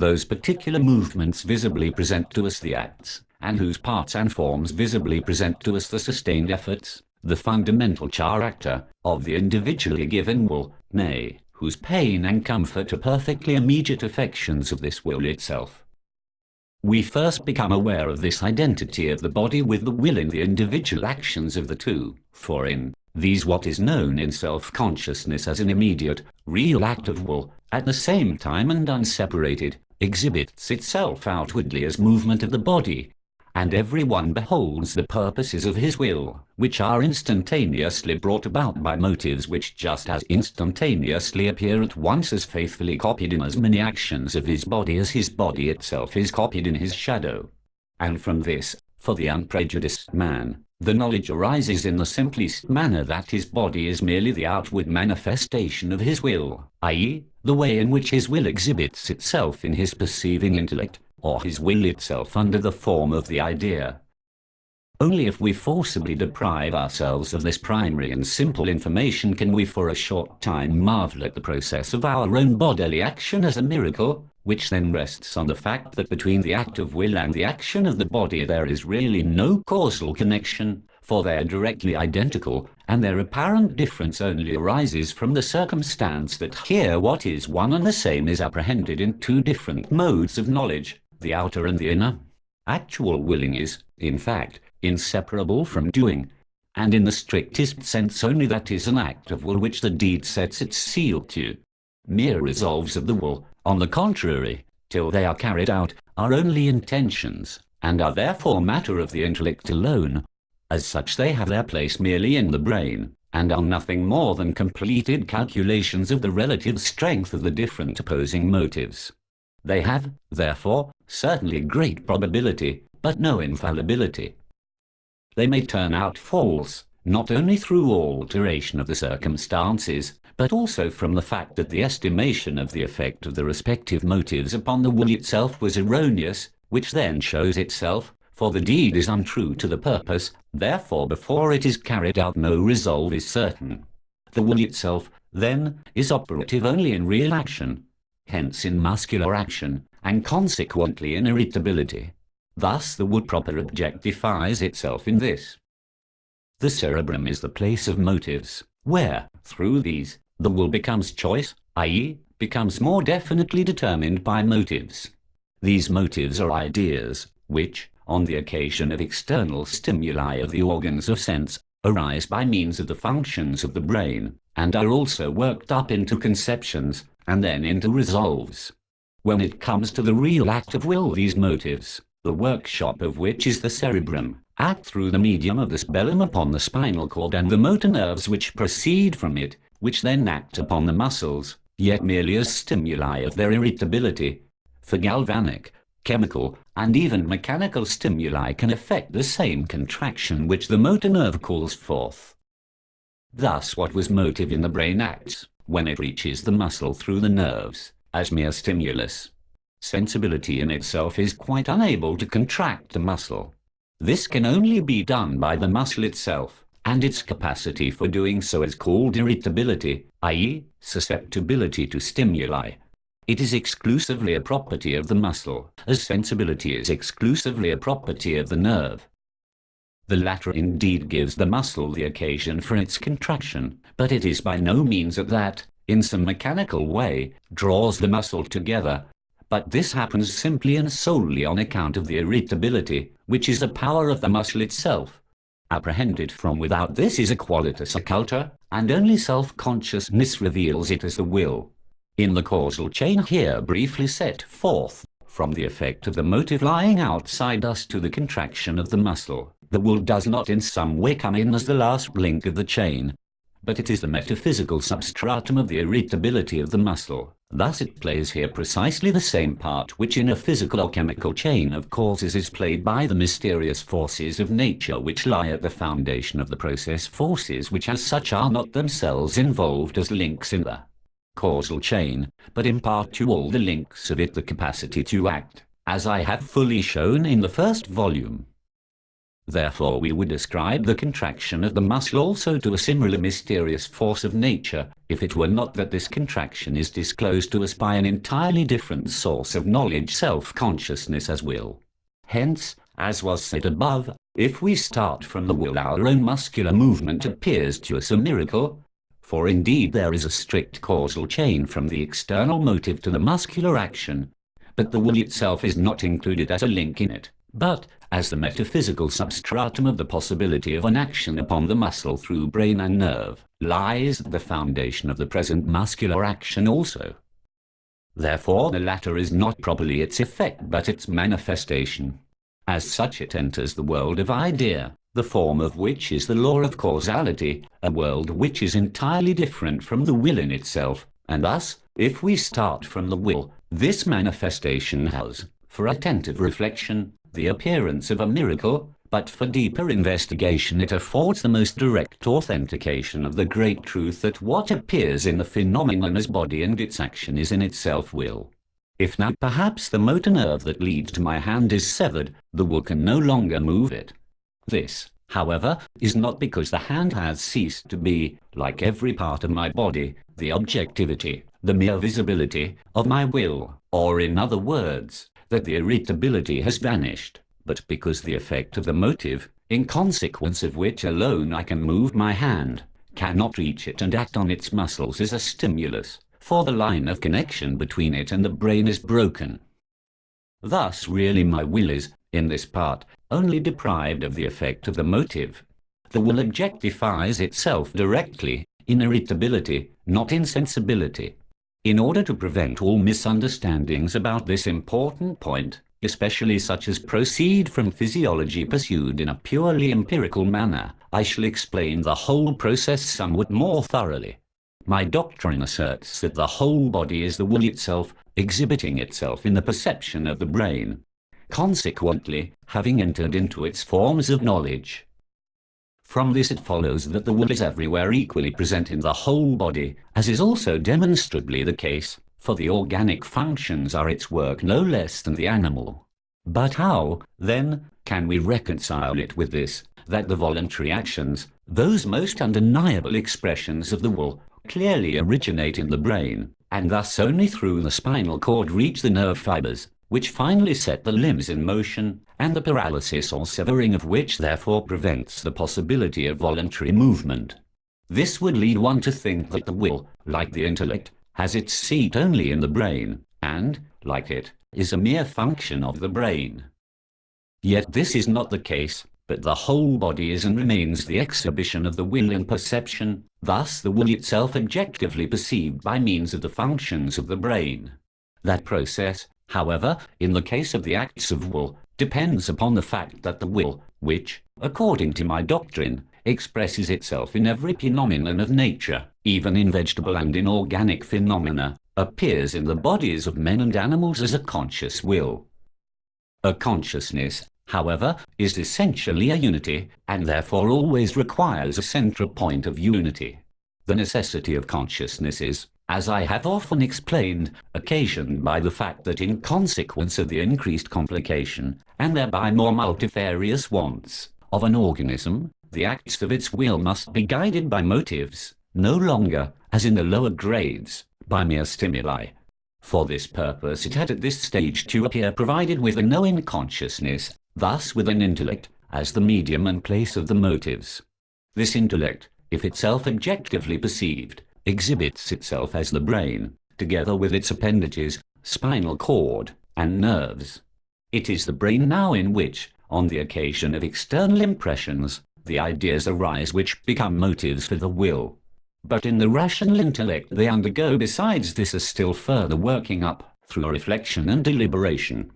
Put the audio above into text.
those particular movements visibly present to us the acts, and whose parts and forms visibly present to us the sustained efforts, the fundamental character, of the individually given will, nay, whose pain and comfort are perfectly immediate affections of this will itself. We first become aware of this identity of the body with the will in the individual actions of the two, for in these what is known in self-consciousness as an immediate, real act of will, at the same time and unseparated, exhibits itself outwardly as movement of the body, and everyone beholds the purposes of his will, which are instantaneously brought about by motives which just as instantaneously appear at once as faithfully copied in as many actions of his body as his body itself is copied in his shadow. And from this, for the unprejudiced man, the knowledge arises in the simplest manner that his body is merely the outward manifestation of his will, i.e., the way in which his will exhibits itself in his perceiving intellect, or his will itself under the form of the idea. Only if we forcibly deprive ourselves of this primary and simple information can we for a short time marvel at the process of our own bodily action as a miracle, which then rests on the fact that between the act of will and the action of the body there is really no causal connection, for they are directly identical, and their apparent difference only arises from the circumstance that here what is one and the same is apprehended in two different modes of knowledge, the outer and the inner. Actual willing is, in fact, inseparable from doing, and in the strictest sense only that is an act of will which the deed sets its seal to. Mere resolves of the will, on the contrary, till they are carried out, are only intentions, and are therefore matter of the intellect alone. As such they have their place merely in the brain, and are nothing more than completed calculations of the relative strength of the different opposing motives. They have, therefore, certainly great probability, but no infallibility. They may turn out false, not only through alteration of the circumstances, but also from the fact that the estimation of the effect of the respective motives upon the will itself was erroneous, which then shows itself, for the deed is untrue to the purpose, therefore before it is carried out no resolve is certain. The will itself, then, is operative only in real action, hence in muscular action, and consequently in irritability. Thus the will proper objectifies itself in this. The cerebrum is the place of motives, where, through these, the will becomes choice, i.e., becomes more definitely determined by motives. These motives are ideas, which, on the occasion of external stimuli of the organs of sense, arise by means of the functions of the brain, and are also worked up into conceptions, and then into resolves. When it comes to the real act of will, these motives, the workshop of which is the cerebrum, act through the medium of the cerebellum upon the spinal cord and the motor nerves which proceed from it, which then act upon the muscles, yet merely as stimuli of their irritability. For galvanic, chemical, and even mechanical stimuli can effect the same contraction which the motor nerve calls forth. Thus what was motive in the brain acts, when it reaches the muscle through the nerves, as mere stimulus. Sensibility in itself is quite unable to contract the muscle. This can only be done by the muscle itself, and its capacity for doing so is called irritability, i.e., susceptibility to stimuli. It is exclusively a property of the muscle, as sensibility is exclusively a property of the nerve. The latter indeed gives the muscle the occasion for its contraction, but it is by no means that, in some mechanical way, draws the muscle together. But this happens simply and solely on account of the irritability, which is a power of the muscle itself. Apprehended from without, this is a qualitas occulta, and only self-consciousness reveals it as the will. In the causal chain here briefly set forth, from the effect of the motive lying outside us to the contraction of the muscle, the will does not in some way come in as the last link of the chain, but it is the metaphysical substratum of the irritability of the muscle. Thus it plays here precisely the same part which in a physical or chemical chain of causes is played by the mysterious forces of nature which lie at the foundation of the process, forces which as such are not themselves involved as links in the causal chain, but impart to all the links of it the capacity to act, as I have fully shown in the first volume. Therefore we would ascribe the contraction of the muscle also to a similar mysterious force of nature, if it were not that this contraction is disclosed to us by an entirely different source of knowledge, self-consciousness as will. Hence, as was said above, if we start from the will, our own muscular movement appears to us a miracle, for indeed there is a strict causal chain from the external motive to the muscular action, but the will itself is not included as a link in it, but as the metaphysical substratum of the possibility of an action upon the muscle through brain and nerve, lies at the foundation of the present muscular action also. Therefore the latter is not properly its effect but its manifestation. As such it enters the world of idea, the form of which is the law of causality, a world which is entirely different from the will in itself, and thus, if we start from the will, this manifestation has, for attentive reflection, the appearance of a miracle, but for deeper investigation it affords the most direct authentication of the great truth that what appears in the phenomenon as body and its action is in itself will. If now perhaps the motor nerve that leads to my hand is severed, the will can no longer move it. This, however, is not because the hand has ceased to be, like every part of my body, the objectivity, the mere visibility, of my will, or in other words, that the irritability has vanished, but because the effect of the motive, in consequence of which alone I can move my hand, cannot reach it and act on its muscles as a stimulus, for the line of connection between it and the brain is broken. Thus really my will is, in this part, only deprived of the effect of the motive. The will objectifies itself directly, in irritability, not insensibility. In order to prevent all misunderstandings about this important point, especially such as proceed from physiology pursued in a purely empirical manner, I shall explain the whole process somewhat more thoroughly. My doctrine asserts that the whole body is the will itself, exhibiting itself in the perception of the brain, consequently, having entered into its forms of knowledge. From this it follows that the will is everywhere equally present in the whole body, as is also demonstrably the case, for the organic functions are its work no less than the animal. But how, then, can we reconcile it with this, that the voluntary actions, those most undeniable expressions of the will, clearly originate in the brain, and thus only through the spinal cord reach the nerve fibers, which finally set the limbs in motion, and the paralysis or severing of which therefore prevents the possibility of voluntary movement? This would lead one to think that the will, like the intellect, has its seat only in the brain, and, like it, is a mere function of the brain. Yet this is not the case, but the whole body is and remains the exhibition of the will in perception, thus the will itself objectively perceived by means of the functions of the brain. That process, however, in the case of the acts of will, depends upon the fact that the will, which, according to my doctrine, expresses itself in every phenomenon of nature, even in vegetable and inorganic phenomena, appears in the bodies of men and animals as a conscious will. A consciousness, however, is essentially a unity, and therefore always requires a central point of unity. The necessity of consciousness is, as I have often explained, occasioned by the fact that in consequence of the increased complication, and thereby more multifarious wants, of an organism, the acts of its will must be guided by motives, no longer, as in the lower grades, by mere stimuli. For this purpose it had at this stage to appear provided with a knowing consciousness, thus with an intellect, as the medium and place of the motives. This intellect, if itself objectively perceived, exhibits itself as the brain, together with its appendages, spinal cord, and nerves. It is the brain now in which, on the occasion of external impressions, the ideas arise which become motives for the will. But in the rational intellect they undergo besides this a still further working up, through reflection and deliberation.